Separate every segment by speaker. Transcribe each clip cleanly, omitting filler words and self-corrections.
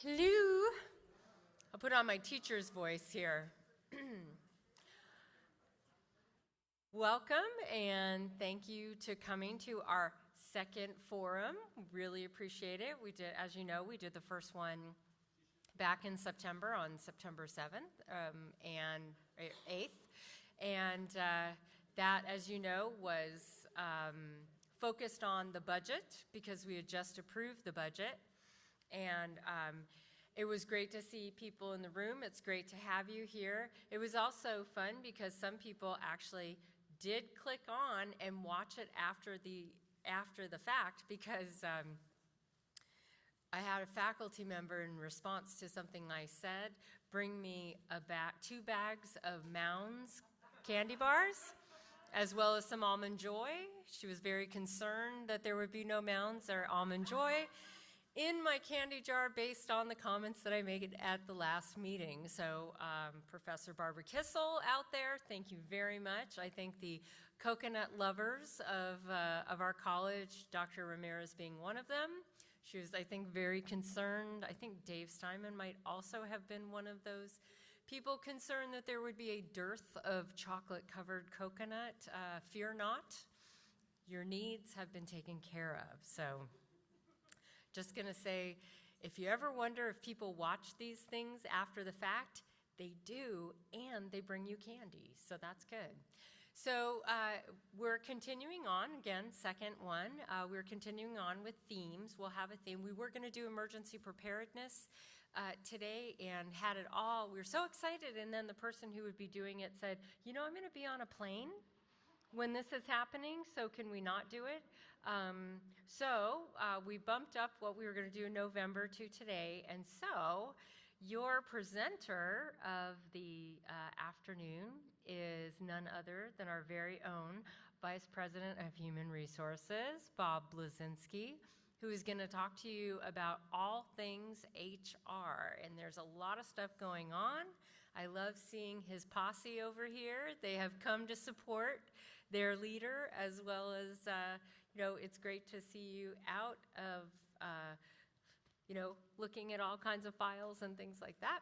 Speaker 1: Hello. I'll put on my teacher's voice here. Welcome and thank you to coming to our second forum. Really appreciate it. We did, as you know, we did the first one back in September on September 7th and 8th. And that, as you know, was focused on the budget because we had just approved the budget. And it was great to see people in the room. It's great to have you here. It was also fun because some people actually did click on and watch it after the fact because I had a faculty member in response to something I said bring me 2 bags of Mounds candy bars as well as some Almond Joy. She was very concerned that there would be no Mounds or Almond Joy in my candy jar based on the comments that I made at the last meeting. So Professor Barbara Kissel out there, thank you very much. I think the coconut lovers of our college, Dr. Ramirez being one of them. She was, I think, very concerned. I think Dave Steinman might also have been one of those people concerned that there would be a dearth of chocolate-covered coconut. Fear not, your needs have been taken care of. So. Just gonna say, if you ever wonder if people watch these things after the fact, they do, and they bring you candy, so that's good. So we're continuing on, again, second one, we're continuing on with themes. We'll have a theme. We were gonna do emergency preparedness today and had it all. We were so excited, and then the person who would be doing it said, you know, I'm gonna be on a plane when this is happening, so can we not do it? We bumped up what we were going to do in November to today, and so your presenter of the afternoon is none other than our very own Vice President of Human Resources, Bob Blazinski, who is going to talk to you about all things HR, and there's a lot of stuff going on. I love seeing his posse over here. They have come to support their leader, as well as, you know, it's great to see you out of, you know, looking at all kinds of files and things like that.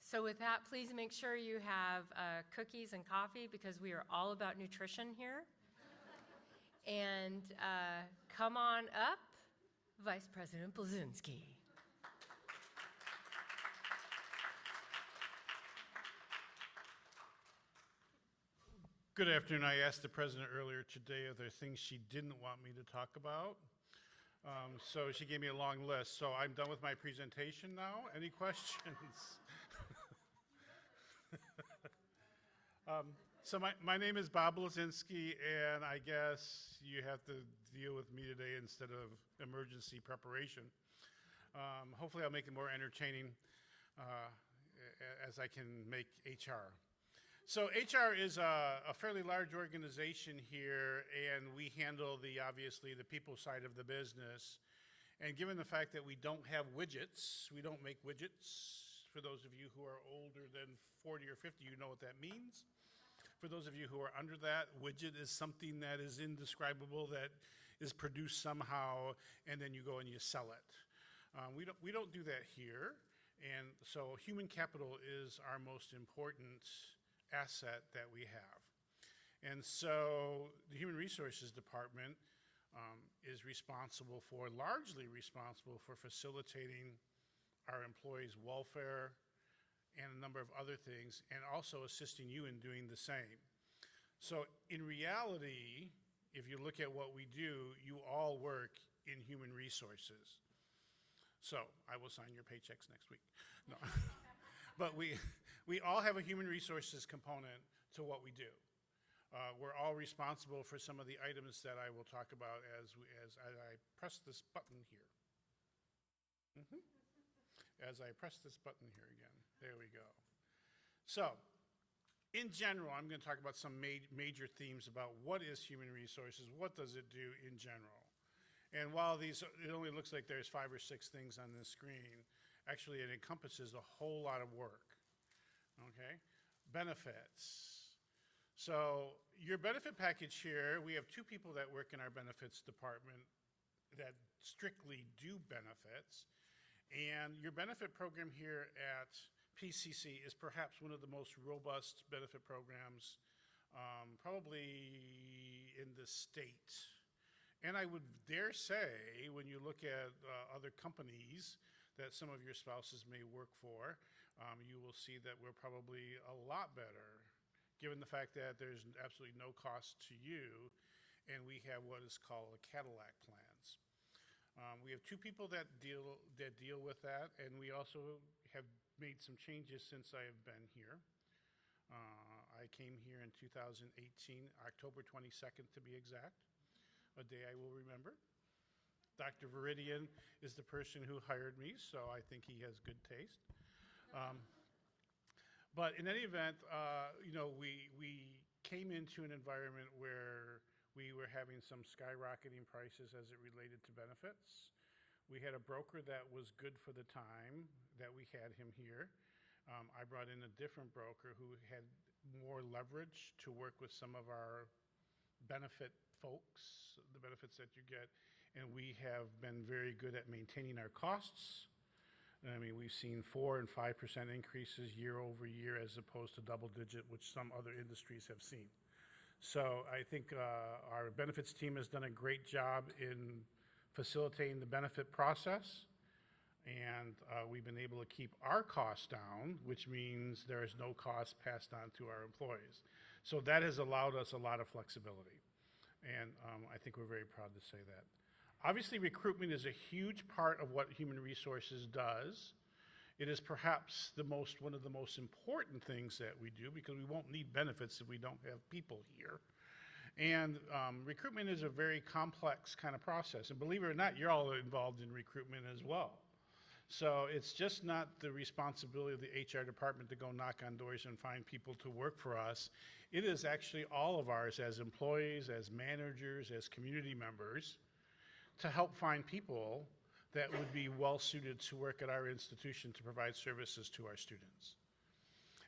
Speaker 1: So with that, please make sure you have cookies and coffee because we are all about nutrition here. And come on up, Vice President Blazinski.
Speaker 2: Good afternoon. I asked the president earlier today if there are things she didn't want me to talk about. So she gave me a long list. So I'm done with my presentation now. Any questions? So my name is Bob Blazinski, and I guess you have to deal with me today instead of emergency preparation. Hopefully I'll make it more entertaining as I can make HR. So HR is a fairly large organization here, and we handle obviously the people side of the business. And given the fact that we don't have widgets, we don't make widgets. For those of you who are older than 40 or 50, you know what that means. For those of you who are under that, widget is something that is indescribable, that is produced somehow, and then you go and you sell it. We don't do that here, and so human capital is our most important asset that we have. And so the Human Resources Department is largely responsible for facilitating our employees' welfare and a number of other things, and also assisting you in doing the same. So in reality, if you look at what we do, you all work in human resources. So I will sign your paychecks next week. No. But we all have a human resources component to what we do. We're all responsible for some of the items that I will talk about as I press this button here. As I press this button here again. There we go. So, in general, I'm going to talk about some major themes about what is human resources, what does it do in general. And while it only looks like there's 5 or 6 things on this screen, actually it encompasses a whole lot of work, okay? Benefits. So your benefit package here, we have 2 people that work in our benefits department that strictly do benefits. And your benefit program here at PCC is perhaps one of the most robust benefit programs probably in the state. And I would dare say, when you look at other companies that some of your spouses may work for, you will see that we're probably a lot better, given the fact that there's absolutely no cost to you, and we have what is called a Cadillac plans. We have two people that deal with that, and we also have made some changes since I have been here. I came here in 2018, October 22nd to be exact, a day I will remember. Dr. Veridian is the person who hired me, so I think he has good taste. But in any event, we came into an environment where we were having some skyrocketing prices as it related to benefits. We had a broker that was good for the time that we had him here. I brought in a different broker who had more leverage to work with some of our benefit folks, the benefits that you get, and we have been very good at maintaining our costs. I mean, we've seen 4% and 5% increases year over year as opposed to double digit, which some other industries have seen. So I think our benefits team has done a great job in facilitating the benefit process, and we've been able to keep our costs down, which means there is no cost passed on to our employees. So that has allowed us a lot of flexibility, and I think we're very proud to say that. Obviously, recruitment is a huge part of what human resources does. It is perhaps one of the most important things that we do, because we won't need benefits if we don't have people here. And recruitment is a very complex kind of process. And believe it or not, you're all involved in recruitment as well. So it's just not the responsibility of the HR department to go knock on doors and find people to work for us. It is actually all of ours as employees, as managers, as community members, to help find people that would be well suited to work at our institution to provide services to our students.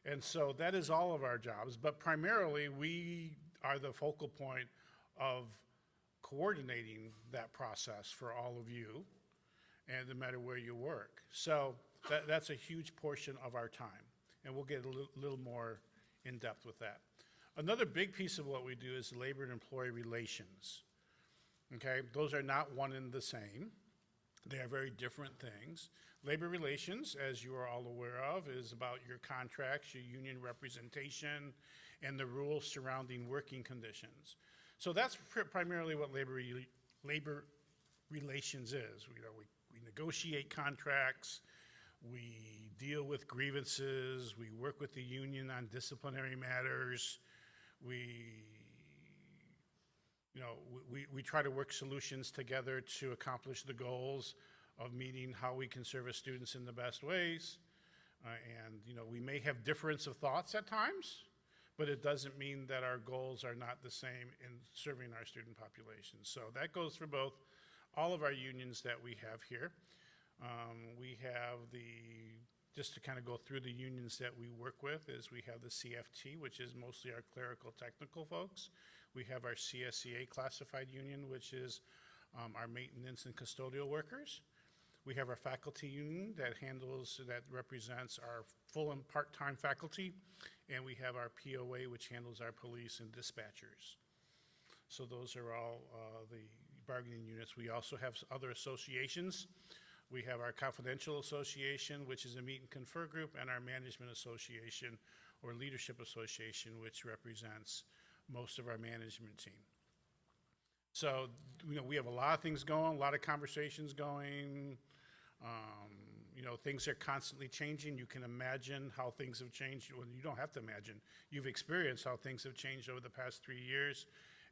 Speaker 2: And so that is all of our jobs, but primarily we are the focal point of coordinating that process for all of you, and no matter where you work. So that's a huge portion of our time, and we'll get a little more in depth with that. Another big piece of what we do is labor and employee relations. Okay, those are not one and the same. They are very different things. Labor relations, as you are all aware of, is about your contracts, your union representation, and the rules surrounding working conditions. So that's primarily what labor relations is. We negotiate contracts, we deal with grievances, we work with the union on disciplinary matters, we try to work solutions together to accomplish the goals of meeting how we can service students in the best ways. And we may have difference of thoughts at times, but it doesn't mean that our goals are not the same in serving our student population. So that goes for all of our unions that we have here. We have just to kind of go through the unions that we work with, is we have the CFT, which is mostly our clerical technical folks. We have our CSEA classified union, which is our maintenance and custodial workers. We have our faculty union that represents our full and part-time faculty. And we have our POA, which handles our police and dispatchers. So those are all the bargaining units. We also have other associations. We have our confidential association, which is a meet and confer group, and our management association or leadership association, which represents most of our management team. So, we have a lot of things going, a lot of conversations going. Things are constantly changing. You can imagine how things have changed. Well, you don't have to imagine. You've experienced how things have changed over the past 3 years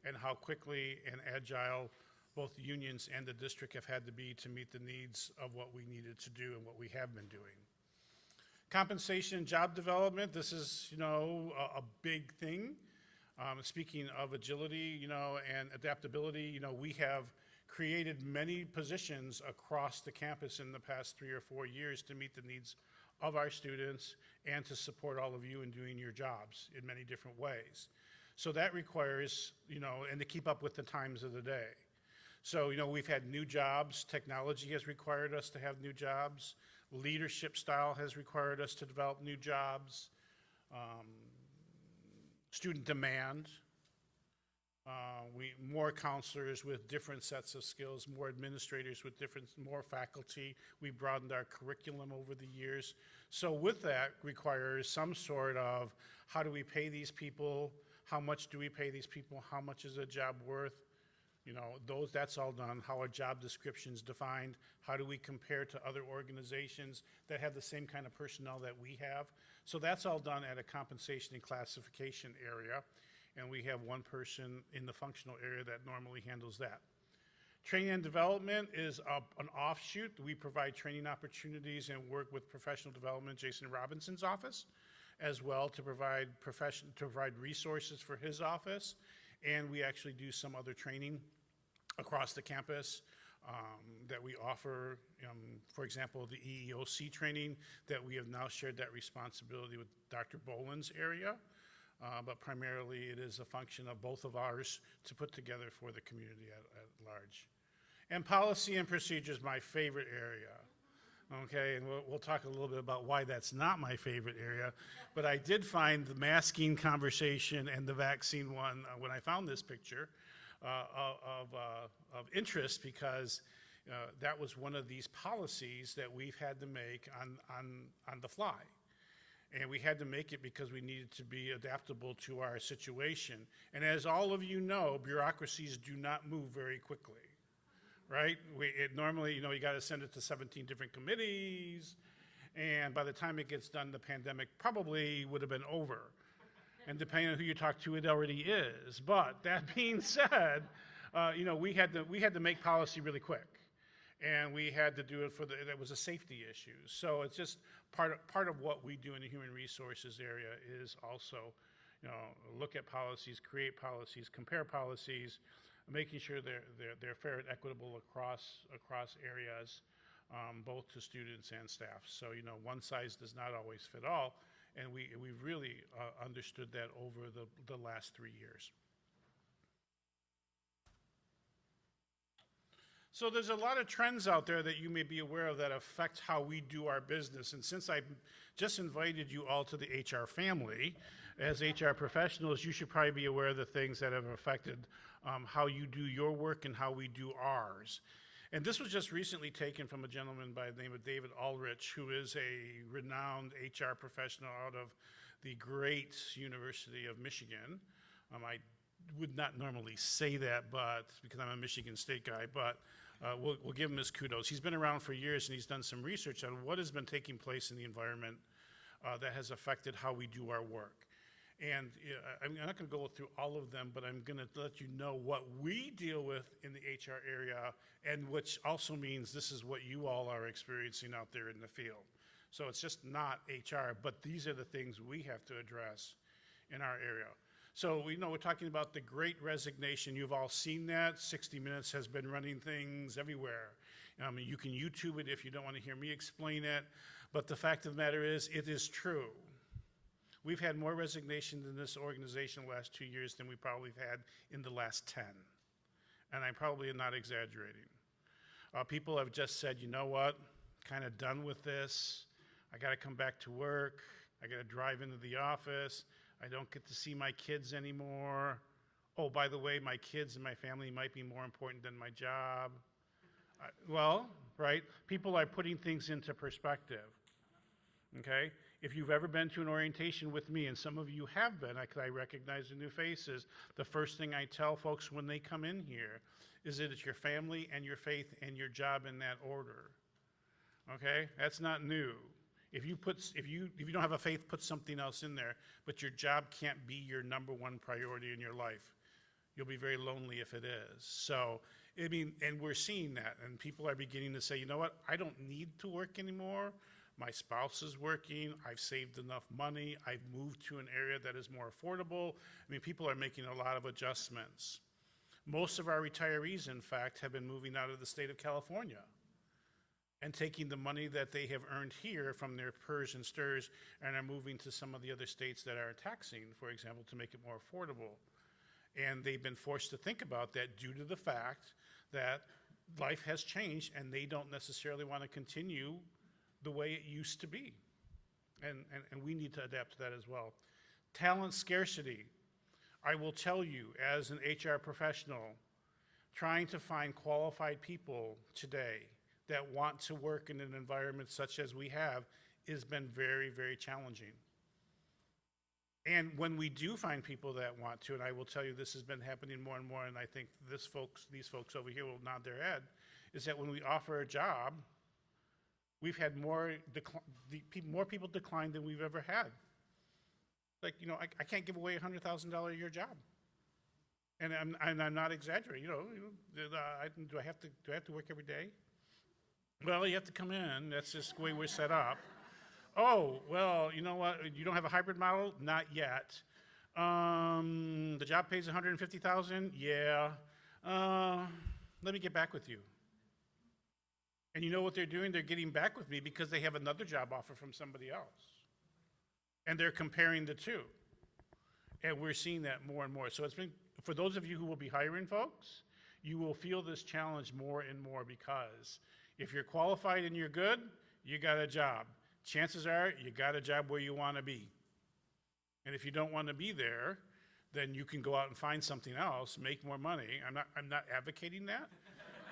Speaker 2: and how quickly and agile both the unions and the district have had to be to meet the needs of what we needed to do and what we have been doing. Compensation, job development, this is, a big thing. Speaking of agility, and adaptability, we have created many positions across the campus in the past 3 or 4 years to meet the needs of our students and to support all of you in doing your jobs in many different ways. So that requires, and to keep up with the times of the day. So, we've had new jobs. Technology has required us to have new jobs. Leadership style has required us to develop new jobs. Student demand. More counselors with different sets of skills, more administrators with more faculty. We broadened our curriculum over the years. So with that requires some sort of, how do we pay these people? How much do we pay these people? How much is a job worth? That's all done. How are job descriptions defined? How do we compare to other organizations that have the same kind of personnel that we have? So that's all done at a compensation and classification area. And we have one person in the functional area that normally handles that. Training and development is an offshoot. We provide training opportunities and work with professional development, Jason Robinson's office, as well to provide resources for his office. And we actually do some other training across the campus that we offer. For example, the EEOC training that we have now shared that responsibility with Dr. Boland's area. But primarily it is a function of both of ours to put together for the community at large. And policy and procedure is my favorite area. Okay, and we'll talk a little bit about why that's not my favorite area. But I did find the masking conversation and the vaccine one when I found this picture of interest, because that was one of these policies that we've had to make on the fly. And we had to make it because we needed to be adaptable to our situation. And as all of you know, bureaucracies do not move very quickly, right? Normally, you got to send it to 17 different committees, and by the time it gets done, the pandemic probably would have been over. And depending on who you talk to, it already is. But that being said, we had to make policy really quick. And we had to do it that was a safety issue. So it's just part of what we do in the human resources area is also, look at policies, create policies, compare policies, making sure they're fair and equitable across areas, both to students and staff. So, one size does not always fit all, and we've really understood that over the last 3 years. So there's a lot of trends out there that you may be aware of that affect how we do our business. And since I just invited you all to the HR family, as HR professionals, you should probably be aware of the things that have affected how you do your work and how we do ours. And this was just recently taken from a gentleman by the name of David Ulrich, who is a renowned HR professional out of the great University of Michigan. I would not normally say that, but because I'm a Michigan State guy, but we'll give him his kudos. He's been around for years, and he's done some research on what has been taking place in the environment that has affected how we do our work. And I'm not going to go through all of them, but I'm going to let you know what we deal with in the HR area, and which also means this is what you all are experiencing out there in the field. So it's just not HR, but these are the things we have to address in our area. So we're talking about the Great Resignation. You've all seen that. 60 Minutes has been running things everywhere. You can YouTube it if you don't want to hear me explain it. But the fact of the matter is, it is true. We've had more resignations in this organization the last 2 years than we probably have had in the last 10. And I'm probably not exaggerating. People have just said, you know what, kind of done with this. I got to come back to work. I got to drive into the office. I don't get to see my kids anymore. Oh, by the way, my kids and my family might be more important than my job. Well, right? People are putting things into perspective. Okay? If you've ever been to an orientation with me, and some of you have been, I recognize the new faces, the first thing I tell folks when they come in here is that it's your family and your faith and your job in that order. Okay? That's not new. If you don't have a faith, put something else in there, but your job can't be your number one priority in your life. You'll be very lonely if it is. So, and we're seeing that, and people are beginning to say, you know what, I don't need to work anymore. My spouse is working. I've saved enough money. I've moved to an area that is more affordable. People are making a lot of adjustments. Most of our retirees, in fact, have been moving out of the state of California and taking the money that they have earned here from their PERS and STIRS and are moving to some of the other states that are taxing, for example, to make it more affordable. And they've been forced to think about that due to the fact that life has changed and they don't necessarily want to continue the way it used to be. And we need to adapt to that as well. Talent scarcity. I will tell you, as an HR professional, trying to find qualified people today that want to work in an environment such as we have has been very, very challenging. And when we do find people that want to, and I will tell you this has been happening more and more, and I think these folks over here will nod their head, is that when we offer a job, we've had more people decline than we've ever had. Like, I can't give away a $100,000 a year job. And I'm not exaggerating. Do I have to work every day? Well, you have to come in. That's just the way we're set up. Oh, well, you know what? You don't have a hybrid model? Not yet. The job pays $150,000? Yeah. Let me get back with you. And you know what they're doing? They're getting back with me because they have another job offer from somebody else. And they're comparing the two. And we're seeing that more and more. So it's been, for those of you who will be hiring folks, you will feel this challenge more and more because if you're qualified and you're good, you got a job. Chances are you got a job where you want to be. And if you don't want to be there, then you can go out and find something else, make more money. I'm not advocating that.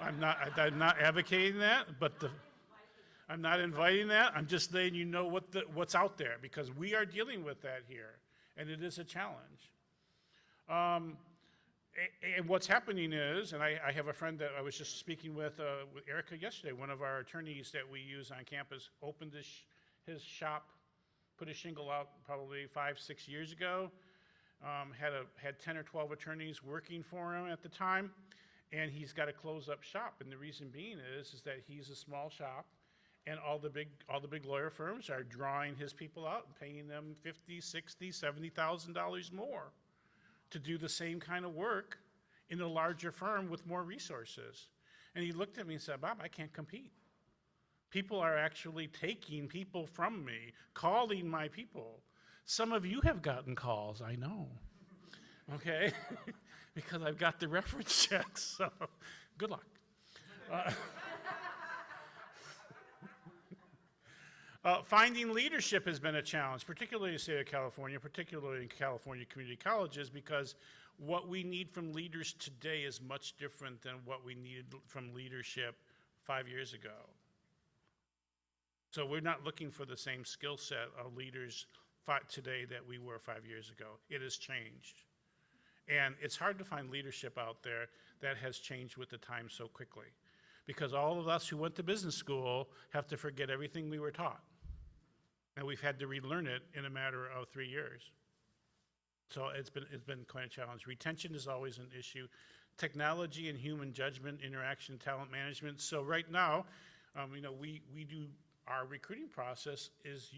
Speaker 2: I'm not advocating that, but I'm not inviting that. I'm just letting you know what's out there because we are dealing with that here, and it is a challenge. And what's happening is, and I have a friend that I was just speaking with Erica yesterday, one of our attorneys that we use on campus, opened his shop, put a shingle out probably 5-6 years ago, had 10 or 12 attorneys working for him at the time, and he's got to close up shop. And the reason being is that he's a small shop, and all the big lawyer firms are drawing his people out and paying them $50,000, $60,000, $70,000 more to do the same kind of work in a larger firm with more resources. And he looked at me and said, Bob, I can't compete. People are actually taking people from me, calling my people. Some of you have gotten calls, I know, okay? Because I've got the reference checks, so good luck. Finding leadership has been a challenge, particularly in the state of California, particularly in California community colleges, because what we need from leaders today is much different than what we needed from leadership 5 years ago. So we're not looking for the same skill set of leaders today that we were 5 years ago. It has changed. And it's hard to find leadership out there that has changed with the time so quickly, because all of us who went to business school have to forget everything we were taught. And we've had to relearn it in a matter of 3 years. So it's been quite a challenge. Retention is always an issue. Technology and human judgment, interaction, talent management. So right now, we do our recruiting process is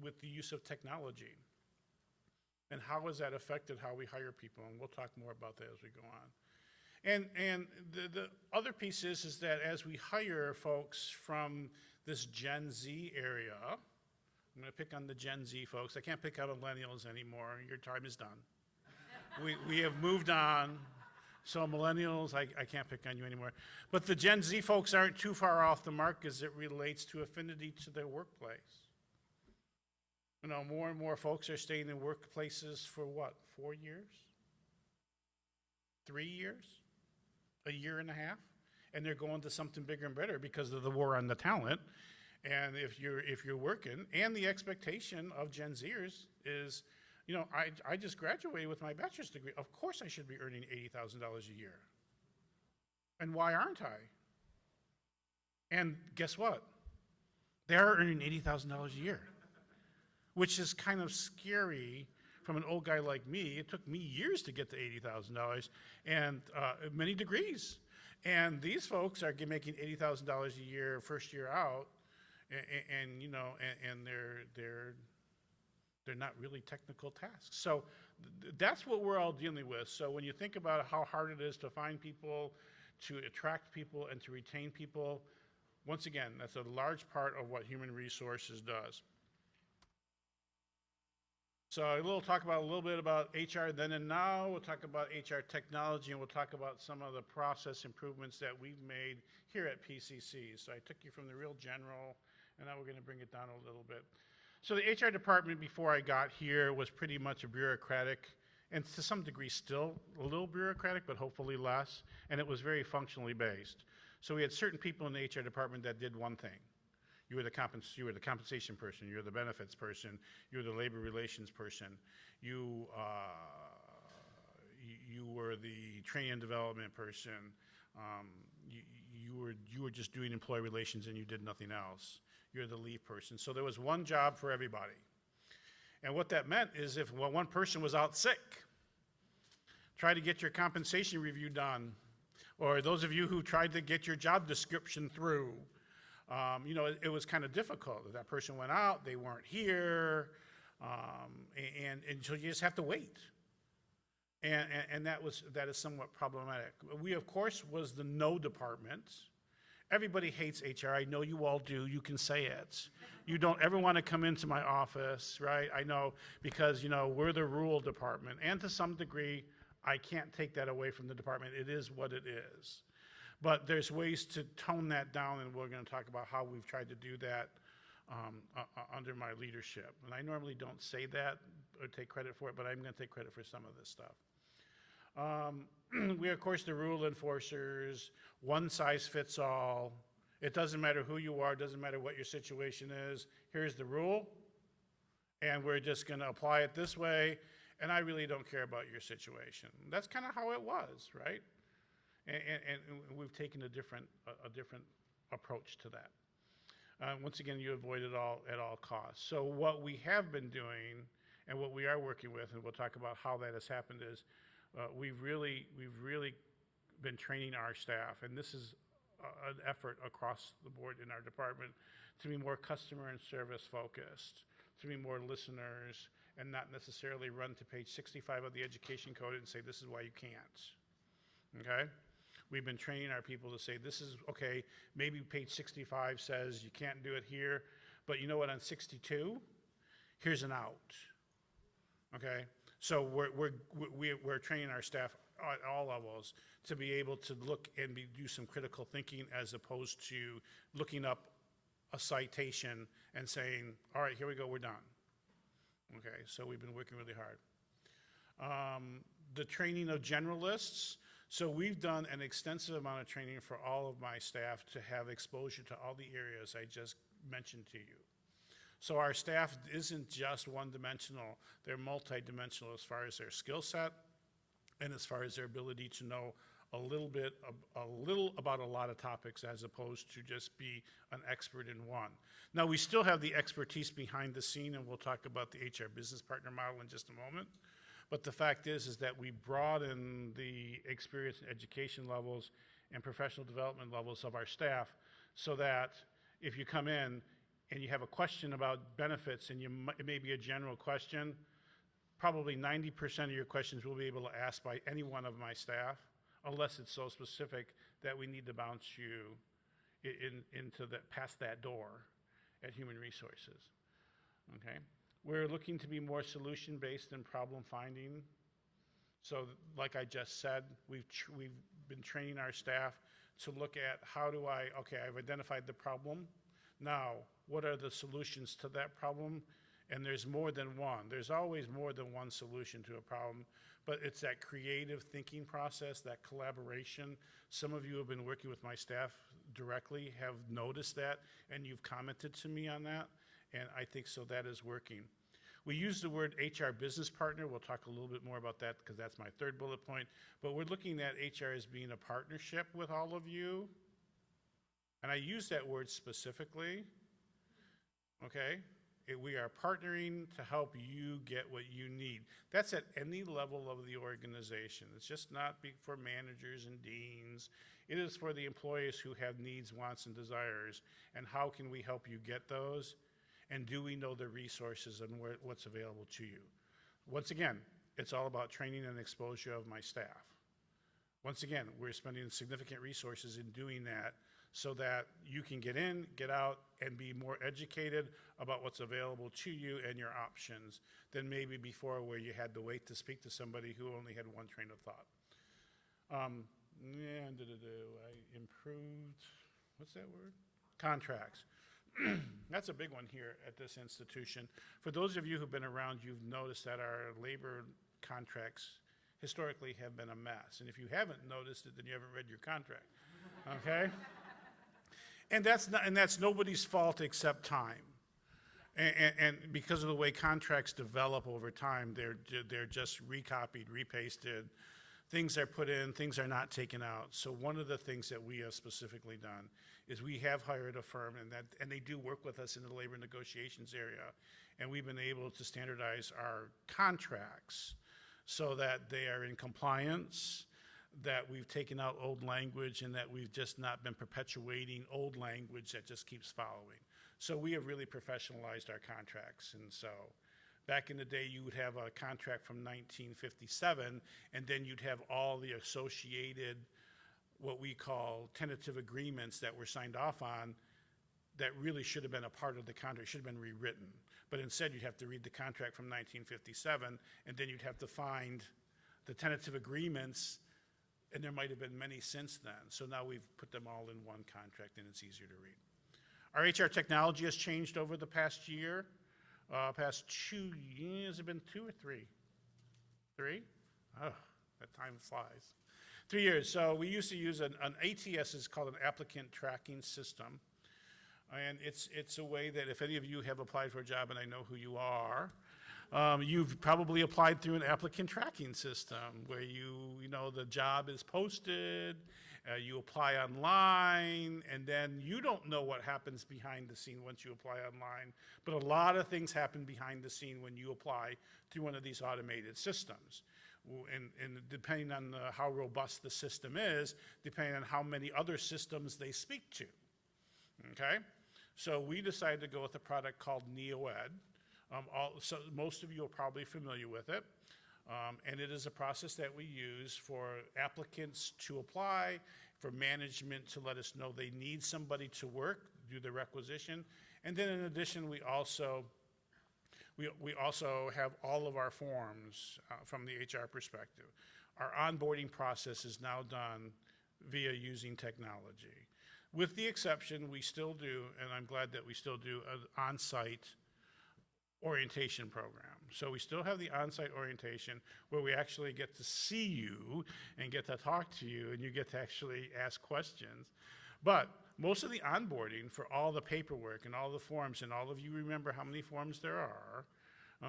Speaker 2: with the use of technology. And how has that affected how we hire people? And we'll talk more about that as we go on. And the other piece is that as we hire folks from this Gen Z area, I'm going to pick on the Gen Z folks. I can't pick on millennials anymore. Your time is done. we have moved on. So millennials, I can't pick on you anymore. But the Gen Z folks aren't too far off the mark as it relates to affinity to their workplace. More and more folks are staying in workplaces for what, 4 years? 3 years? A year and a half? And they're going to something bigger and better because of the war on the talent. And if you're working, and the expectation of Gen Zers is, I just graduated with my bachelor's degree. Of course I should be earning $80,000 a year. And why aren't I? And guess what? They are earning $80,000 a year, which is kind of scary from an old guy like me. It took me years to get to $80,000 and many degrees. And these folks are making $80,000 a year first year out, and they're not really technical tasks. So that's what we're all dealing with. So when you think about how hard it is to find people, to attract people, and to retain people, once again, that's a large part of what human resources does. So we'll talk about a little bit about HR then and now. We'll talk about HR technology, and we'll talk about some of the process improvements that we've made here at PCC. So I took you from the real general, and now we're going to bring it down a little bit. So the HR department before I got here was pretty much a bureaucratic, and to some degree still a little bureaucratic, but hopefully less, and it was very functionally based. So we had certain people in the HR department that did one thing. You were the compensation person, you were the benefits person, you were the labor relations person, you were the training and development person, you were just doing employee relations and you did nothing else. You're the leave person. So there was one job for everybody. And what that meant is if one person was out sick, try to get your compensation review done, or those of you who tried to get your job description through, you know, it was kind of difficult. If that person went out, they weren't here, and so you just have to wait. And that is somewhat problematic. We, of course, was the no department. Everybody hates HR. I know you all do. You can say it. You don't ever want to come into my office, right? I know, because, you know, we're the rule department. And to some degree, I can't take that away from the department. It is what it is. But there's ways to tone that down, and we're going to talk about how we've tried to do that under my leadership. And I normally don't say that or take credit for it, but I'm going to take credit for some of this stuff. We are, of course, the rule enforcers, one size fits all. It doesn't matter who you are, doesn't matter what your situation is. Here's the rule, and we're just going to apply it this way, and I really don't care about your situation. That's kind of how it was, right? And we've taken a different approach to that. Once again, you avoid it all at all costs. So what we have been doing and what we are working with, and we'll talk about how that has happened, is we've really been training our staff, and this is an effort across the board in our department to be more customer and service focused, to be more listeners, and not necessarily run to page 65 of the education code and say, this is why you can't, okay? We've been training our people to say, this is, okay, maybe page 65 says you can't do it here, but you know what, on 62, here's an out, okay? So we're training our staff at all levels to be able to look and do some critical thinking, as opposed to looking up a citation and saying, all right, here we go, we're done. Okay, so we've been working really hard. The training of generalists. So we've done an extensive amount of training for all of my staff to have exposure to all the areas I just mentioned to you. So our staff isn't just one-dimensional, they're multi-dimensional as far as their skill set and as far as their ability to know a little about a lot of topics, as opposed to just be an expert in one. Now, we still have the expertise behind the scene, and we'll talk about the HR business partner model in just a moment. But the fact is that we broaden the experience and education levels and professional development levels of our staff, so that if you come in and you have a question about benefits, and it may be a general question, probably 90% of your questions will be able to ask by any one of my staff, unless it's so specific that we need to bounce you past that door at Human Resources, okay? We're looking to be more solution-based and problem finding. So like I just said, we've been training our staff to look at okay, I've identified the problem. Now, what are the solutions to that problem? And there's more than one. There's always more than one solution to a problem, but it's that creative thinking process, that collaboration. Some of you have been working with my staff directly, have noticed that, and you've commented to me on that, and I think so that is working. We use the word HR business partner. We'll talk a little bit more about that, because that's my third bullet point, but we're looking at HR as being a partnership with all of you, and I use that word specifically, okay? We are partnering to help you get what you need. That's at any level of the organization. It's just not for managers and deans. It is for the employees who have needs, wants, and desires. And how can we help you get those? And do we know the resources and what's available to you? Once again, it's all about training and exposure of my staff. Once again, we're spending significant resources in doing that, so that you can get in, get out, and be more educated about what's available to you and your options than maybe before, where you had to wait to speak to somebody who only had one train of thought. I improved, what's that word? Contracts. That's a big one here at this institution. For those of you who've been around, you've noticed that our labor contracts historically have been a mess. And if you haven't noticed it, then you haven't read your contract, okay? And that's nobody's fault except time. And because of the way contracts develop over time, they're just recopied, repasted. Things are put in, things are not taken out. So one of the things that we have specifically done is we have hired a firm, and they do work with us in the labor negotiations area, and we've been able to standardize our contracts so that they are in compliance, that we've taken out old language, and that we've just not been perpetuating old language that just keeps following. So we have really professionalized our contracts. And so back in the day, you would have a contract from 1957, and then you'd have all the associated, what we call tentative agreements that were signed off on that really should have been a part of the contract, should have been rewritten. But instead, you'd have to read the contract from 1957, and then you'd have to find the tentative agreements, and there might have been many since then. So now we've put them all in one contract, and it's easier to read. Our HR technology has changed over the past year. Past 2 years, has it been 2 or 3? 3? Oh, that time flies. 3 years. So we used to use an ATS, is called an applicant tracking system. And it's a way that if any of you have applied for a job, and I know who you are, you've probably applied through an applicant tracking system where you know the job is posted, you apply online, and then you don't know what happens behind the scene once you apply online, but a lot of things happen behind the scene when you apply through one of these automated systems. And depending on how robust the system is, depending on how many other systems they speak to, okay? So we decided to go with a product called NeoEd. So most of you are probably familiar with it. And it is a process that we use for applicants to apply, for management to let us know they need somebody to work, do the requisition. And then in addition, we also have all of our forms from the HR perspective. Our onboarding process is now done via using technology. With the exception, we still do, and I'm glad that we still do, an on-site orientation program. So we still have the on-site orientation where we actually get to see you and get to talk to you, and you get to actually ask questions. But most of the onboarding for all the paperwork and all the forms, and all of you remember how many forms there are,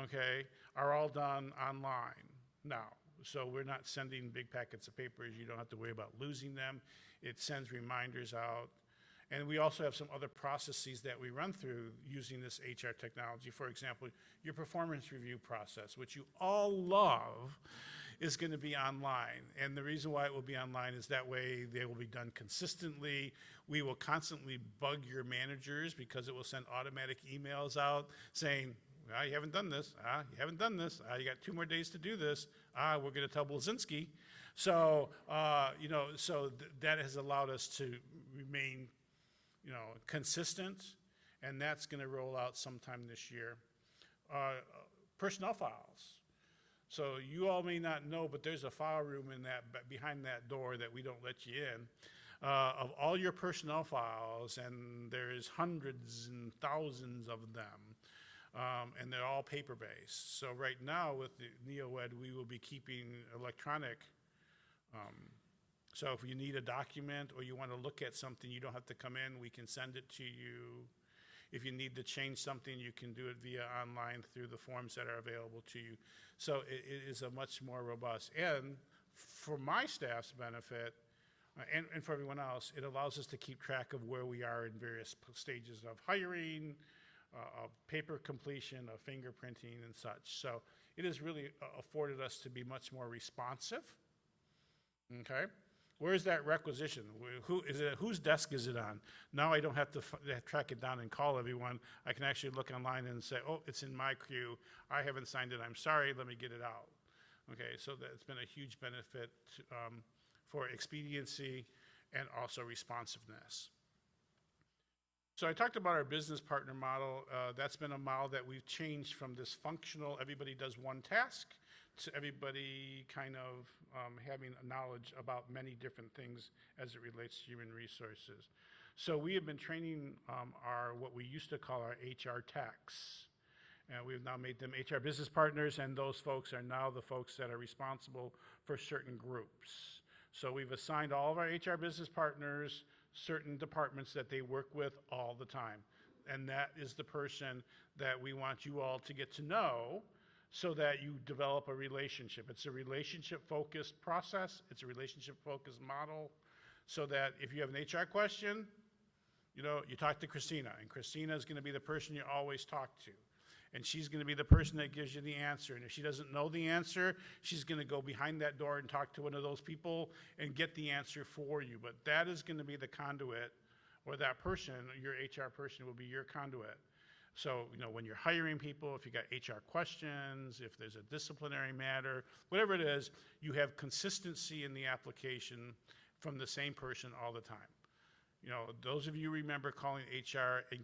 Speaker 2: okay, are all done online now. So we're not sending big packets of papers. You don't have to worry about losing them. It sends reminders out. And we also have some other processes that we run through using this HR technology. For example, your performance review process, which you all love, is going to be online. And the reason why it will be online is that way they will be done consistently. We will constantly bug your managers because it will send automatic emails out saying, you haven't done this. You haven't done this. You got 2 more days to do this. We're going to tell Blazinski. So, that has allowed us to remain, consistent, and that's going to roll out sometime this year. Personnel files. So you all may not know, but there's a file room behind that door that we don't let you in, of all your personnel files, and there's hundreds and thousands of them. And they're all paper-based. So right now with the NeoEd, we will be keeping electronic. So if you need a document or you want to look at something, you don't have to come in. We can send it to you. If you need to change something, you can do it via online through the forms that are available to you. So it is a much more robust. And for my staff's benefit, and for everyone else, it allows us to keep track of where we are in various stages of hiring, of paper completion, of fingerprinting and such. So it has really afforded us to be much more responsive. Okay? Where's that requisition? Whose desk is it on? Now I don't have to track it down and call everyone. I can actually look online and say, oh, it's in my queue. I haven't signed it. I'm sorry. Let me get it out. Okay, so that's been a huge benefit for expediency and also responsiveness. So I talked about our business partner model. That's been a model that we've changed from this functional, everybody does one task, to everybody kind of having a knowledge about many different things as it relates to human resources. So we have been training what we used to call our HR techs. And we've now made them HR business partners, and those folks are now the folks that are responsible for certain groups. So we've assigned all of our HR business partners certain departments that they work with all the time. And that is the person that we want you all to get to know so that you develop a relationship. It's a relationship-focused process. It's a relationship-focused model so that if you have an HR question, you talk to Christina, and Christina is going to be the person you always talk to. And she's going to be the person that gives you the answer. And if she doesn't know the answer, she's going to go behind that door and talk to one of those people and get the answer for you. But that is going to be the conduit, or that person, your HR person, will be your conduit. So, when you're hiring people, if you got HR questions, if there's a disciplinary matter, whatever it is, you have consistency in the application from the same person all the time. Those of you remember calling HR and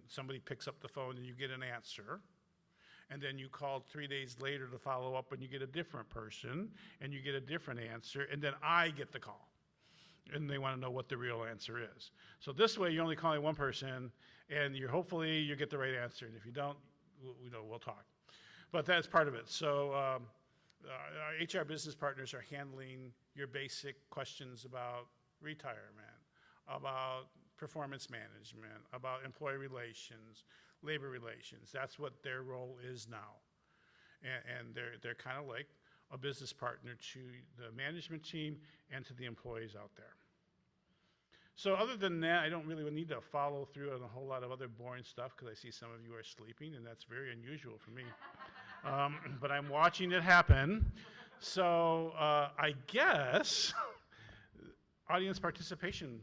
Speaker 2: somebody picks up the phone and you get an answer, and then you call 3 days later to follow up and you get a different person and you get a different answer, and then I get the call and they want to know what the real answer is. So this way you're only calling one person, and hopefully you get the right answer, and if you don't, we'll talk. But that's part of it. So our HR business partners are handling your basic questions about retirement, about performance management, about employee relations, labor relations. That's what their role is now. And they're kind of like a business partner to the management team and to the employees out there. So other than that, I don't really need to follow through on a whole lot of other boring stuff because I see some of you are sleeping, and that's very unusual for me. But I'm watching it happen. So I guess audience participation.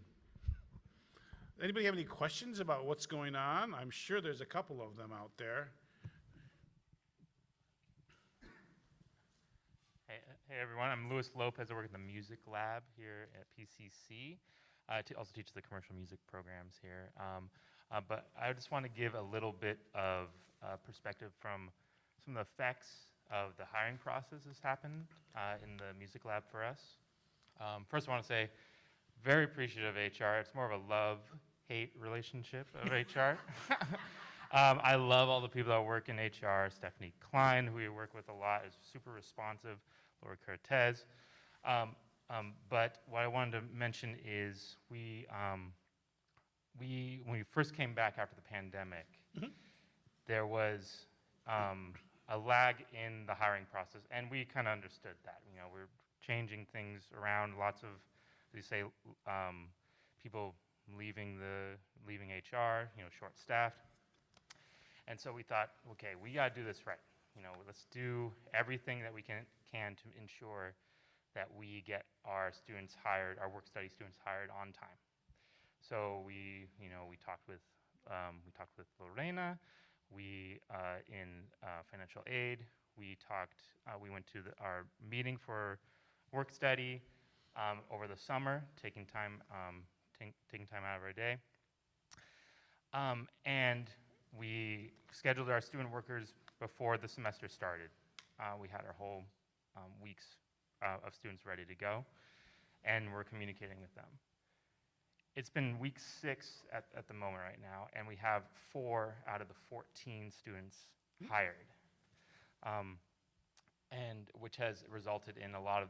Speaker 2: Anybody have any questions about what's going on? I'm sure there's a couple of them out there.
Speaker 3: Hey everyone, I'm Luis Lopez. I work at the Music Lab here at PCC. I also teach the commercial music programs here. But I just want to give a little bit of perspective from some of the effects of the hiring process that's happened in the Music Lab for us. First, I want to say, very appreciative of HR. It's more of a love-hate relationship of HR. I love all the people that work in HR. Stephanie Klein, who we work with a lot, is super responsive. Laura Cortez. But what I wanted to mention is when we first came back after the pandemic, there was a lag in the hiring process, and we kind of understood that. We're changing things around. Lots of, as you say, people leaving HR, short-staffed. And so we thought, okay, we got to do this right. Let's do everything that we can to ensure that we get our students hired, our work-study students hired on time. So we talked with Lorena. We in financial aid. We went to our meeting for work study over the summer, taking time out of our day. And we scheduled our student workers before the semester started. We had our whole weeks of students ready to go, and we're communicating with them. It's been week 6 at the moment right now, and we have 4 out of the 14 students hired, and which has resulted in a lot of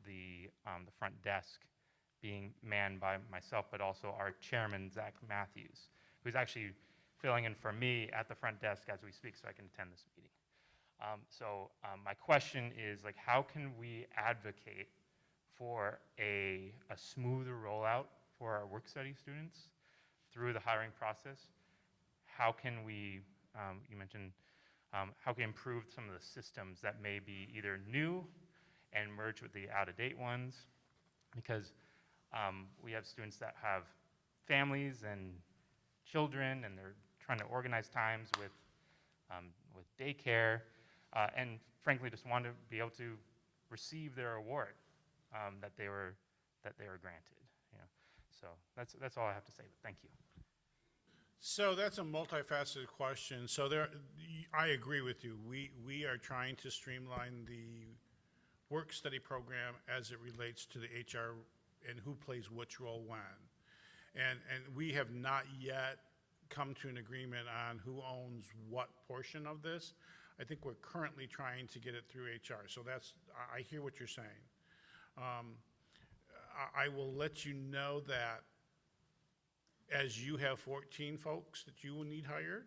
Speaker 3: the front desk being manned by myself, but also our chairman, Zach Matthews, who's actually filling in for me at the front desk as we speak so I can attend this meeting. So my question is, how can we advocate for a smoother rollout for our work-study students through the hiring process? How can we, you mentioned, how can we improve some of the systems that may be either new and merge with the out-of-date ones? Because we have students that have families and children, and they're trying to organize times with daycare, and frankly just want to be able to receive their award that they were granted. So that's all I have to say. But thank you.
Speaker 2: So that's a multifaceted question. So I agree with you. We are trying to streamline the work study program as it relates to the HR and who plays which role when. And we have not yet come to an agreement on who owns what portion of this. I think we're currently trying to get it through HR. So I hear what you're saying. I will let you know that as you have 14 folks that you will need hired,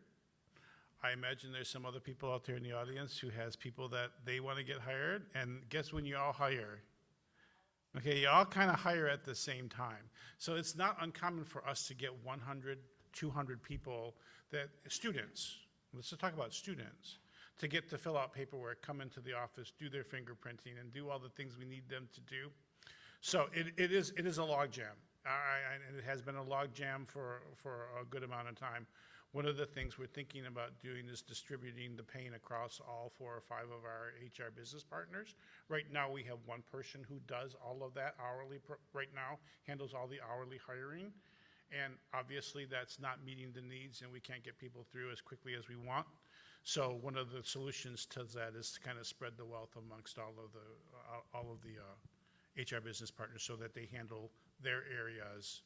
Speaker 2: I imagine there's some other people out there in the audience who has people that they want to get hired. And guess when you all hire? Okay, you all kind of hire at the same time. So it's not uncommon for us to get 100, 200 people students, let's just talk about students, to get to fill out paperwork, come into the office, do their fingerprinting, and do all the things we need them to do. So it is a log jam. And it has been a log jam for a good amount of time. One of the things we're thinking about doing is distributing the pain across all 4 or 5 of our HR business partners. Right now, we have one person who does all of that hourly, right now, handles all the hourly hiring. And obviously, that's not meeting the needs, and we can't get people through as quickly as we want. So one of the solutions to that is to kind of spread the wealth amongst all of the HR business partners so that they handle their areas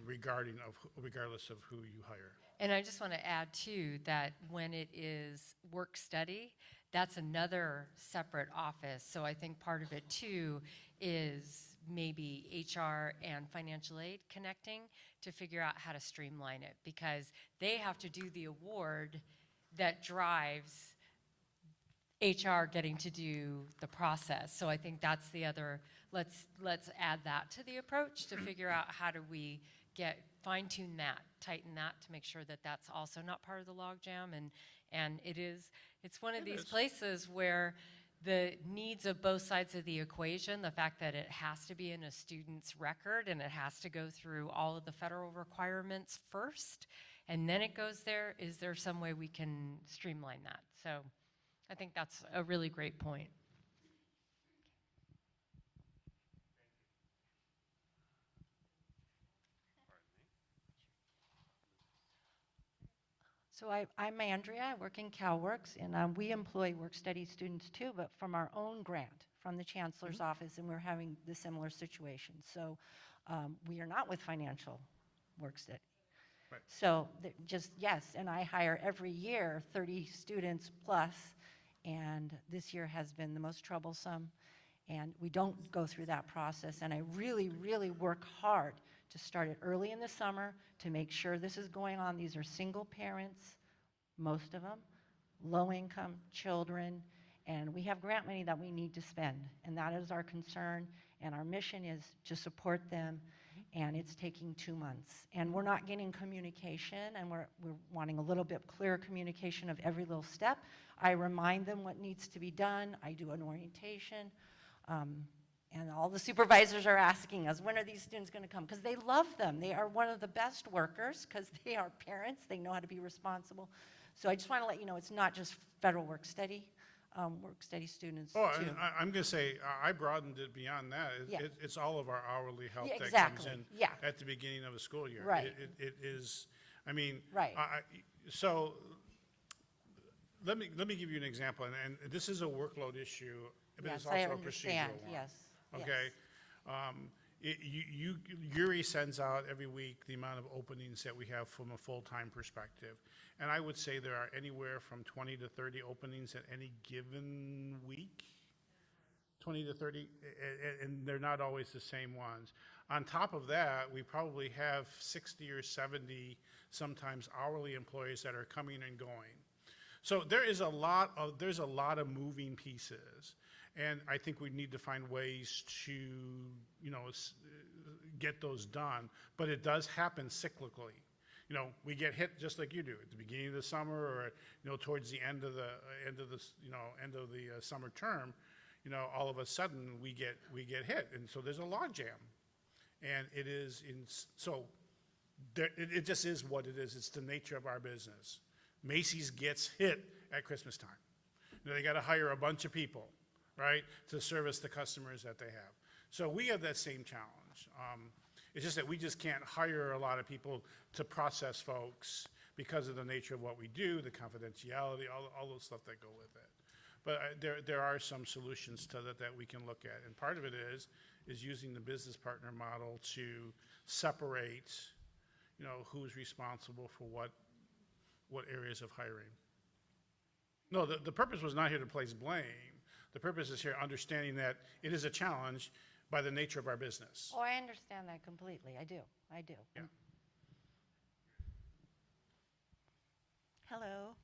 Speaker 2: regardless of who you hire.
Speaker 1: And I just want to add, too, that when it is work study, that's another separate office. So I think part of it, too, is maybe HR and financial aid connecting to figure out how to streamline it, because they have to do the award that drives HR getting to do the process. So I think that's the other, let's add that to the approach to figure out how do we fine-tune that, tighten that to make sure that that's also not part of the logjam. And it's one of these places where the needs of both sides of the equation, the fact that it has to be in a student's record and it has to go through all of the federal requirements first, and then it goes there, is there some way we can streamline that? So I think that's a really great point.
Speaker 4: So I'm Andrea, I work in CalWORKs, and we employ work-study students too, but from our own grant, from the Chancellor's office, and we're having the similar situation. So we are not with financial work-study.
Speaker 2: Right.
Speaker 4: So yes, and I hire every year 30 students plus, and this year has been the most troublesome, and we don't go through that process, and I really, really work hard to start it early in the summer to make sure this is going on. These are single parents, most of them, low-income children, and we have grant money that we need to spend, and that is our concern, and our mission is to support them, and it's taking 2 months. And we're not getting communication, and we're wanting a little bit clearer communication of every little step. I remind them what needs to be done. I do an orientation. And all the supervisors are asking us, when are these students going to come? Because they love them. They are one of the best workers because they are parents. They know how to be responsible. So I just want to let you know it's not just federal work study students
Speaker 2: Oh,
Speaker 4: too.
Speaker 2: and I'm going to say, I broadened it beyond that.
Speaker 4: Yeah.
Speaker 2: It's all of our hourly help
Speaker 4: Yeah,
Speaker 2: that
Speaker 4: exactly.
Speaker 2: comes in
Speaker 4: Yeah.
Speaker 2: at the beginning of a school year.
Speaker 4: Right.
Speaker 2: It is, I mean,
Speaker 4: Right.
Speaker 2: So let me give you an example, and this is a workload issue, but
Speaker 4: Yes,
Speaker 2: it's
Speaker 4: I
Speaker 2: also a
Speaker 4: understand.
Speaker 2: procedural one.
Speaker 4: Yes.
Speaker 2: Okay? Yuri sends out every week the amount of openings that we have from a full-time perspective. And I would say there are anywhere from 20 to 30 openings at any given week. 20 to 30, and they're not always the same ones. On top of that, we probably have 60 or 70 sometimes hourly employees that are coming and going. So there's a lot of moving pieces. And I think we need to find ways to, get those done. But it does happen cyclically. We get hit just like you do at the beginning of the summer, or towards the end of the summer term. All of a sudden we get hit, and so there's a log jam, and it just is what it is. It's the nature of our business. Macy's gets hit at Christmas time. They got to hire a bunch of people, right, to service the customers that they have. So we have that same challenge. It's just that we just can't hire a lot of people to process folks because of the nature of what we do, the confidentiality, all those stuff that go with it. But there are some solutions to that we can look at. And part of it is using the business partner model to separate, who's responsible for what areas of hiring. No, the purpose was not here to place blame. The purpose is here understanding that it is a challenge by the nature of our business.
Speaker 4: Oh, I understand that completely. I do.
Speaker 2: Yeah.
Speaker 5: Hello,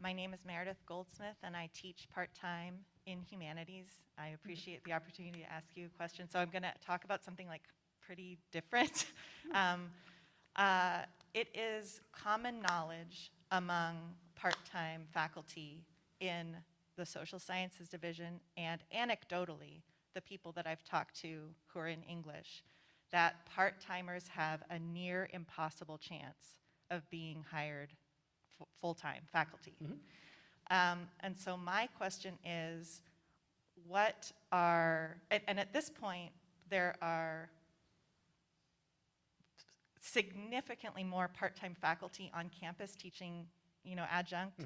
Speaker 5: my name is Meredith Goldsmith, and I teach part-time in humanities. I appreciate the opportunity to ask you a question. So I'm going to talk about something like pretty different. It is common knowledge among part-time faculty in the social sciences division, and anecdotally, the people that I've talked to who are in English, that part-timers have a near impossible chance of being hired full-time faculty. And so my question is, and at this point, there are significantly more part-time faculty on campus teaching, adjunct,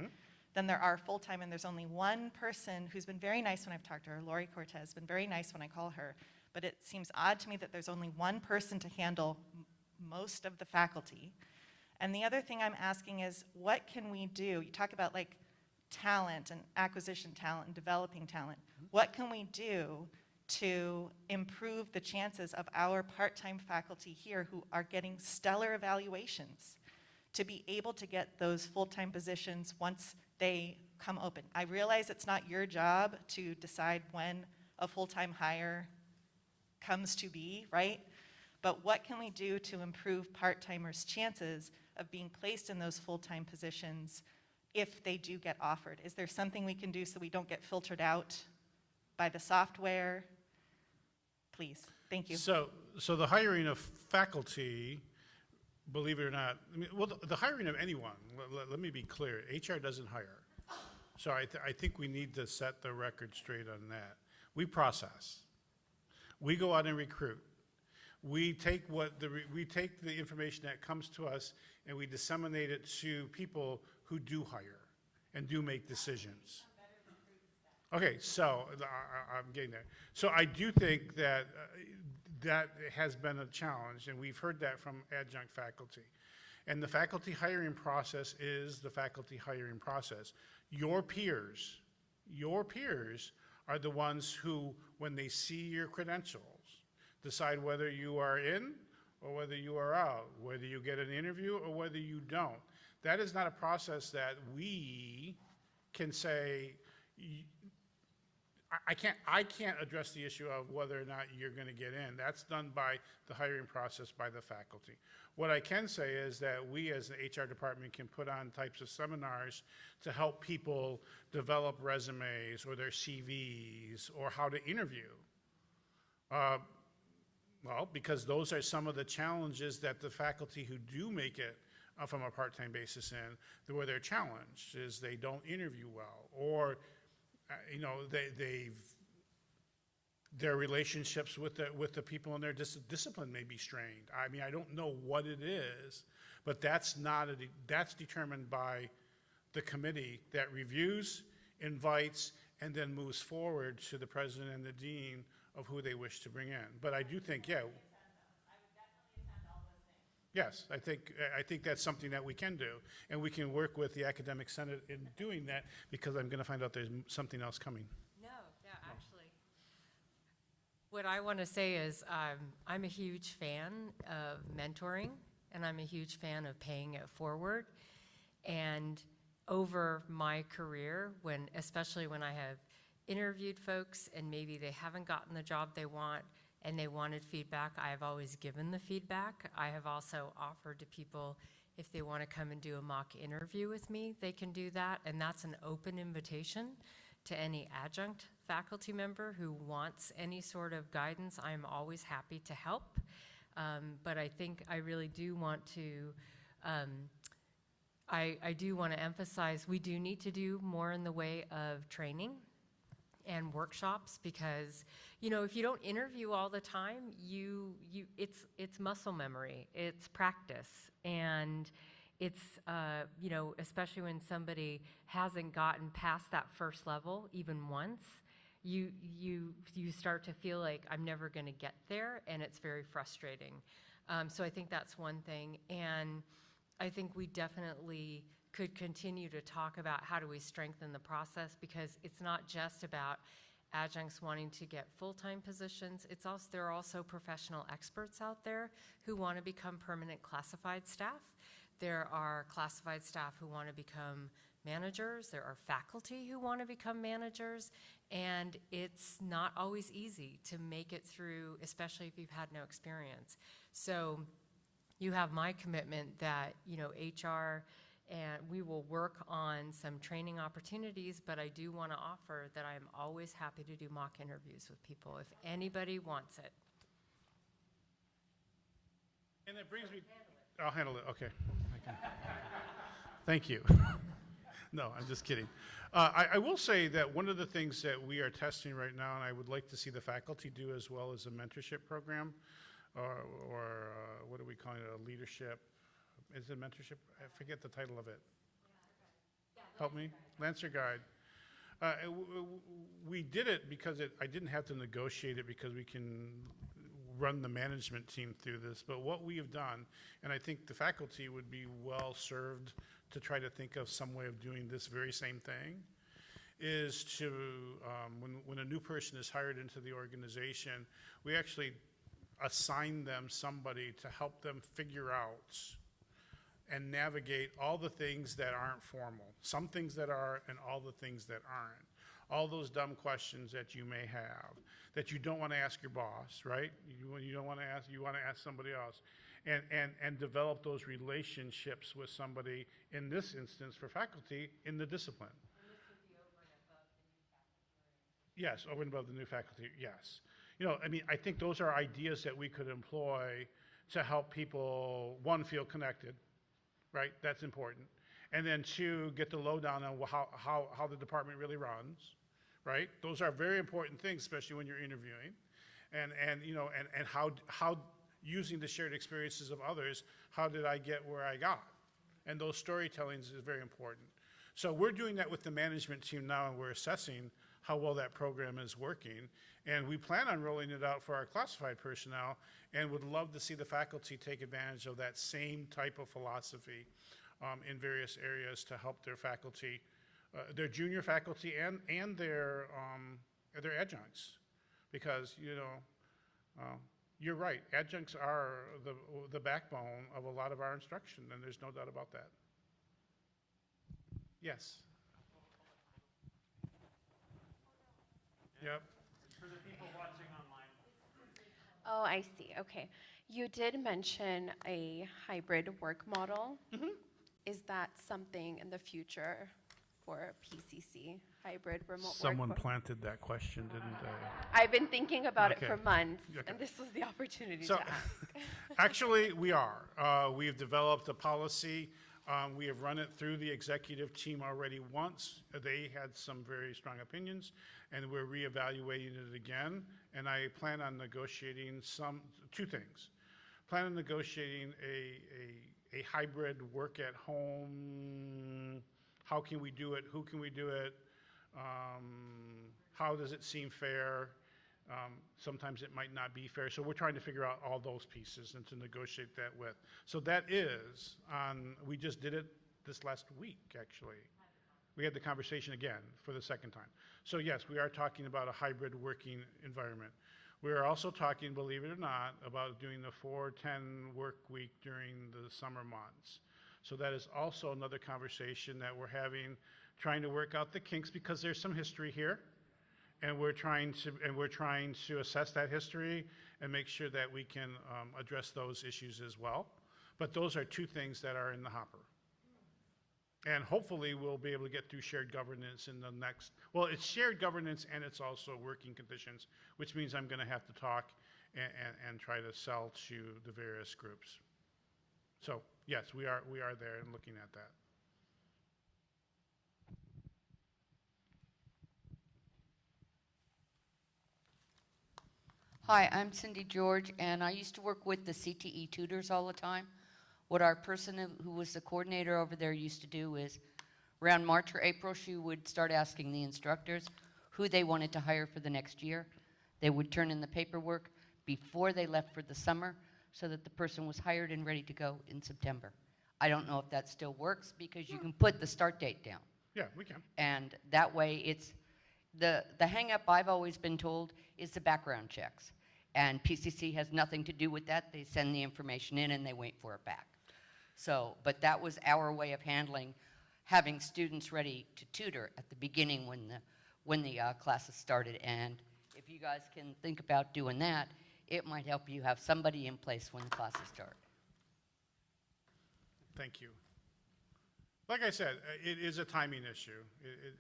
Speaker 5: than there are full-time, and there's only one person who's been very nice when I've talked to her, Lori Cortez, been very nice when I call her, but it seems odd to me that there's only one person to handle most of the faculty. And the other thing I'm asking is, what can we do? You talk about like talent and acquisition talent and developing talent. What can we do to improve the chances of our part-time faculty here who are getting stellar evaluations to be able to get those full-time positions once they come open? I realize it's not your job to decide when a full-time hire comes to be, right? But what can we do to improve part-timers' chances of being placed in those full-time positions if they do get offered? Is there something we can do so we don't get filtered out by the software? Please, thank you.
Speaker 2: So the hiring of faculty, believe it or not, the hiring of anyone, let me be clear, HR doesn't hire. So I think we need to set the record straight on that. We process. We go out and recruit. We take the information that comes to us and we disseminate it to people who do hire and do make decisions. Okay, so I'm getting there. So I do think that that has been a challenge, and we've heard that from adjunct faculty. And the faculty hiring process is the faculty hiring process. Your peers are the ones who, when they see your credentials, decide whether you are in or whether you are out, whether you get an interview or whether you don't. That is not a process that we can say, I can't address the issue of whether or not you're going to get in. That's done by the hiring process by the faculty. What I can say is that we as the HR department can put on types of seminars to help people develop resumes or their CVs or how to interview. Well, because those are some of the challenges that the faculty who do make it from a part-time basis where they're challenged is they don't interview well, or their relationships with the people in their discipline may be strained. I mean, I don't know what it is, but that's determined by the committee that reviews, invites, and then moves forward to the president and the dean of who they wish to bring in. But I do think, yeah. Yes, I think that's something that we can do, and we can work with the academic senate in doing that, because I'm going to find out there's something else coming.
Speaker 1: No, actually, what I want to say is I'm a huge fan of mentoring, and I'm a huge fan of paying it forward. And over my career, especially when I have interviewed folks and maybe they haven't gotten the job they want, and they wanted feedback, I have always given the feedback. I have also offered to people, if they want to come and do a mock interview with me, they can do that, and that's an open invitation to any adjunct faculty member who wants any sort of guidance. I'm always happy to help, but I think I really do want to, I do want to emphasize we do need to do more in the way of training and workshops, because, you know, if you don't interview all the time, it's muscle memory, it's practice, and it's, you know, especially when somebody hasn't gotten past that first level even once, you start to feel like, I'm never going to get there, and it's very frustrating. So I think that's one thing, and I think we definitely could continue to talk about how do we strengthen the process, because it's not just about adjuncts wanting to get full-time positions. It's also, there are also professional experts out there who want to become permanent classified staff. There are classified staff who want to become managers. There are faculty who want to become managers. And it's not always easy to make it through, especially if you've had no experience. So you have my commitment that, you know, HR, and we will work on some training opportunities, but I do want to offer that I'm always happy to do mock interviews with people if anybody wants it.
Speaker 2: And that brings me, I'll handle it, okay. Thank you. No, I'm just kidding. I will say that one of the things that we are testing right now, and I would like to see the faculty do as well, is a mentorship program, or what do we call it, a leadership, is it mentorship? I forget the title of it. Help me? Lancer Guide. We did it because I didn't have to negotiate it, because we can run the management team through this. But what we have done, and I think the faculty would be well served to try to think of some way of doing this very same thing, is to, when a new person is hired into the organization, we actually assign them somebody to help them figure out and navigate all the things that aren't formal, some things that are, and all the things that aren't. All those dumb questions that you may have, that you don't want to ask your boss, right? You don't want to ask, you want to ask somebody else. And develop those relationships with somebody, in this instance for faculty, in the discipline. And this would be over and above the new faculty. Yes, over and above the new faculty, yes. You know, I mean, I think those are ideas that we could employ to help people, one, feel connected, right? That's important. And then two, get the lowdown on how the department really runs, right? Those are very important things, especially when you're interviewing. And you know, and how using the shared experiences of others, how did I get where I got? And those storytellings is very important. So we're doing that with the management team now, and we're assessing how well that program is working. And we plan on rolling it out for our classified personnel, and would love to see the faculty take advantage of that same type of philosophy in various areas to help their faculty, their junior faculty and their adjuncts. Because, you know, you're right, adjuncts are the backbone of a lot of our instruction, and there's no doubt about that. Yes? Yep.
Speaker 6: For the people watching online.
Speaker 7: Oh, I see. Okay. You did mention a hybrid work model.
Speaker 2: Mm-hmm.
Speaker 7: Is that something in the future for PCC, hybrid remote
Speaker 2: Someone
Speaker 7: work?
Speaker 2: planted that question, didn't they?
Speaker 7: I've been thinking about it
Speaker 2: Okay.
Speaker 7: for months,
Speaker 2: Okay.
Speaker 7: and this was the opportunity
Speaker 2: So,
Speaker 7: to ask.
Speaker 2: actually, we are. We've developed a policy. We have run it through the executive team already once. They had some very strong opinions, and we're reevaluating it again. And I plan on negotiating two things. Plan on negotiating a hybrid work at home. How can we do it? Who can we do it? How does it seem fair? Sometimes it might not be fair. So we're trying to figure out all those pieces and to negotiate that with. So that is we just did it this last week, actually. We had the conversation again for the second time. So yes, we are talking about a hybrid working environment. We are also talking, believe it or not, about doing the 4-10 work week during the summer months. So that is also another conversation that we're having, trying to work out the kinks, because there's some history here. And we're trying to assess that history and make sure that we can address those issues as well. But those are two things that are in the hopper. And hopefully we'll be able to get through shared governance in the next, well, it's shared governance and it's also working conditions, which means I'm going to have to talk and try to sell to the various groups. So yes, we are there and looking at that.
Speaker 8: Hi, I'm Cindy George, and I used to work with the CTE Tutors all the time. What our person who was the coordinator over there used to do is, around March or April, she would start asking the instructors who they wanted to hire for the next year. They would turn in the paperwork before they left for the summer so that the person was hired and ready to go in September. I don't know if that still works because you can put the start date down.
Speaker 2: Yeah, we can.
Speaker 8: And that way it's, the hang up I've always been told is the background checks. And PCC has nothing to do with that. They send the information in and they wait for it back. So, but that was our way of handling having students ready to tutor at the beginning when the classes started. And if you guys can think about doing that, it might help you have somebody in place when the classes start.
Speaker 2: Thank you. Like I said, it is a timing issue.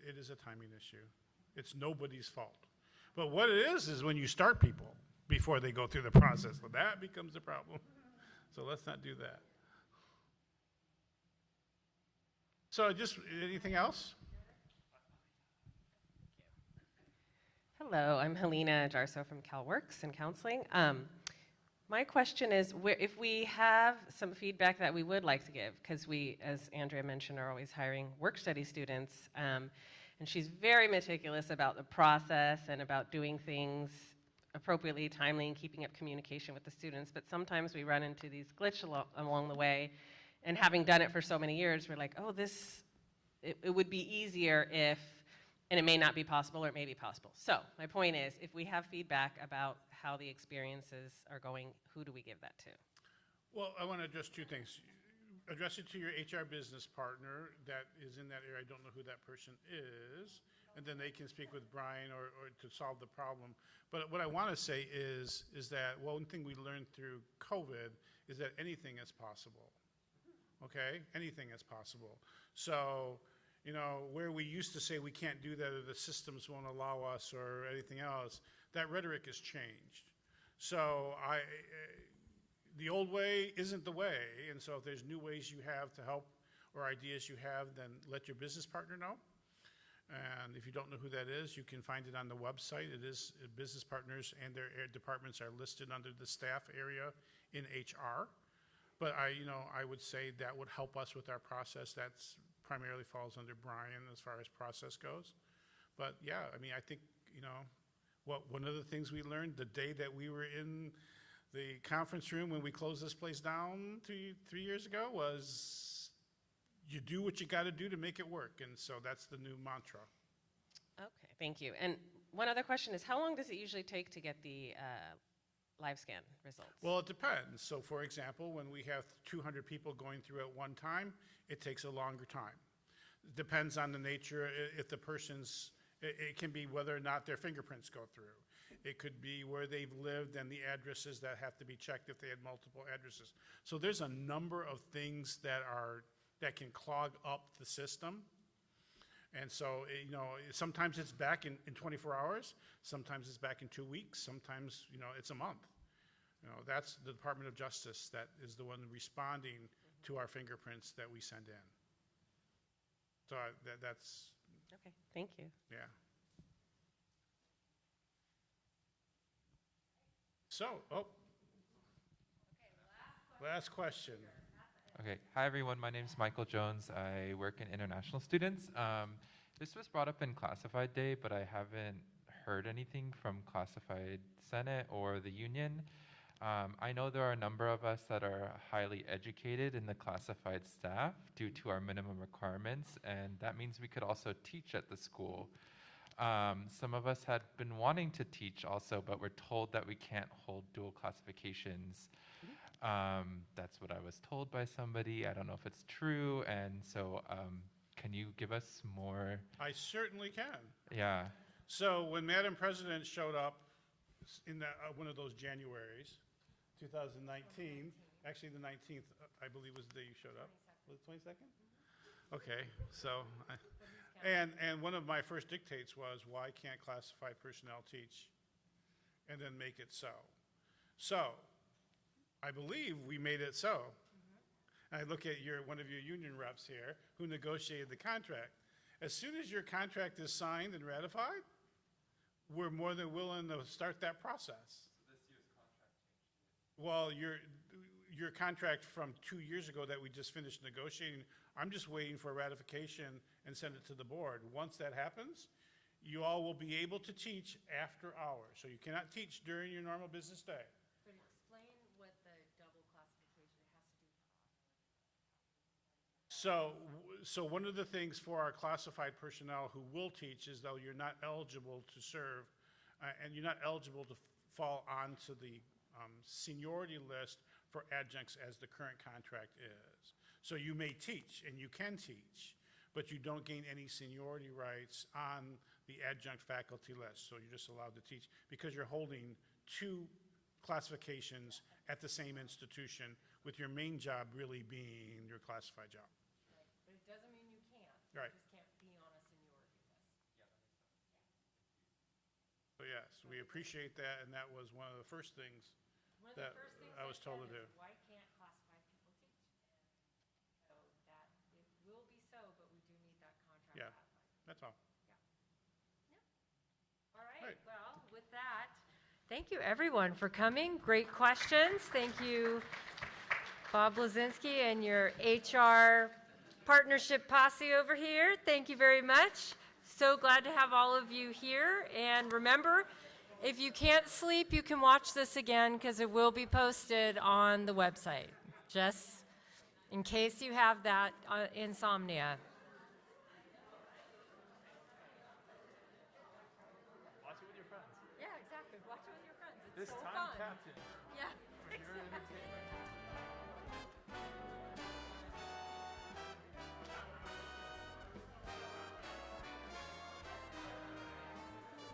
Speaker 2: It is a timing issue. It's nobody's fault. But what it is when you start people before they go through the process. So that becomes a problem. So let's not do that. So just anything else?
Speaker 9: Hello, I'm Helena Jarso from CalWORKs Counseling. My question is, if we have some feedback that we would like to give, because we, as Andrea mentioned, are always hiring work-study students, and she's very meticulous about the process and about doing things appropriately, timely, and keeping up communication with the students, but sometimes we run into these glitches along the way, and having done it for so many years, we're like, oh, it would be easier if, and it may not be possible or it may be possible. So my point is, if we have feedback about how the experiences are going, who do we give that to?
Speaker 2: Well, I want to address two things. Address it to your HR business partner that is in that area. I don't know who that person is. And then they can speak with Brian or to solve the problem. But what I want to say is that one thing we learned through COVID is that anything is possible. Okay? Anything is possible. So, you know, where we used to say we can't do that or the systems won't allow us or anything else, that rhetoric has changed. So the old way isn't the way. And so if there's new ways you have to help or ideas you have, then let your business partner know. And if you don't know who that is, you can find it on the website. It is business partners and their departments are listed under the staff area in HR. But I would say that would help us with our process. That's primarily falls under Brian as far as process goes. But yeah, I mean, I think, one of the things we learned the day that we were in the conference room when we closed this place down 3 years ago was you do what you got to do to make it work. And so that's the new mantra.
Speaker 9: Okay, thank you. And one other question is, how long does it usually take to get the live scan results?
Speaker 2: Well, it depends. So for example, when we have 200 people going through at one time, it takes a longer time. It depends on the nature. If the person's, it can be whether or not their fingerprints go through. It could be where they've lived and the addresses that have to be checked if they had multiple addresses. So there's a number of things that can clog up the system. And so, sometimes it's back in 24 hours. Sometimes it's back in 2 weeks. Sometimes, it's a month. That's the Department of Justice that is the one responding to our fingerprints that we send in. So that's...
Speaker 9: Okay, thank you.
Speaker 2: Yeah. So, last question.
Speaker 10: Okay, hi everyone, my name is Michael Jones. I work in international students. This was brought up in Classified Day, but I haven't heard anything from Classified Senate or the union. I know there are a number of us that are highly educated in the classified staff due to our minimum requirements, and that means we could also teach at the school. Some of us had been wanting to teach also, but we're told that we can't hold dual classifications. That's what I was told by somebody. I don't know if it's true, and so can you give us more?
Speaker 2: I certainly can.
Speaker 10: Yeah.
Speaker 2: So when Madam President showed up in one of those Januaries, 2019, actually the 19th, I believe was the day you showed up. Was it 22nd? Okay, so, and one of my first dictates was, why can't classified personnel teach? And then make it so. So, I believe we made it so. I look at one of your union reps here who negotiated the contract. As soon as your contract is signed and ratified, we're more than willing to start that process.
Speaker 10: So this
Speaker 2: Well, your contract from 2 years ago that we just finished negotiating, I'm just waiting for ratification and send it to the board. Once that happens, you all will be able to teach after hours. So you cannot teach during your normal business day.
Speaker 1: But explain what the double classification has to do.
Speaker 2: So one of the things for our classified personnel who will teach is though you're not eligible to serve, and you're not eligible to fall onto the seniority list for adjuncts as the current contract is. So you may teach, and you can teach, but you don't gain any seniority rights on the adjunct faculty list. So you're just allowed to teach because you're holding 2 classifications at the same institution, with your main job really being your classified job.
Speaker 1: But it doesn't mean you can't.
Speaker 2: Right.
Speaker 1: You just can't be on a seniority list.
Speaker 2: So yes, we appreciate that, and that was one of the first things
Speaker 1: One of the
Speaker 2: that
Speaker 1: first things
Speaker 2: I was told to
Speaker 1: said
Speaker 2: do.
Speaker 1: is, why can't classified people teach? And so that, it will be so, but we do need that contract
Speaker 2: Yeah.
Speaker 1: ratified.
Speaker 2: That's all.
Speaker 1: All right,
Speaker 2: Right.
Speaker 1: well, with that, thank you everyone for coming. Great questions. Thank you, Bob Blazinski and your HR partnership posse over here. Thank you very much. So glad to have all of you here. And remember, if you can't sleep, you can watch this again because it will be posted on the website, just in case you have that insomnia.
Speaker 3: Watch it with your friends.
Speaker 1: Yeah, exactly. Watch it with your friends. It's
Speaker 3: This
Speaker 1: so
Speaker 3: time
Speaker 1: fun.
Speaker 3: captain.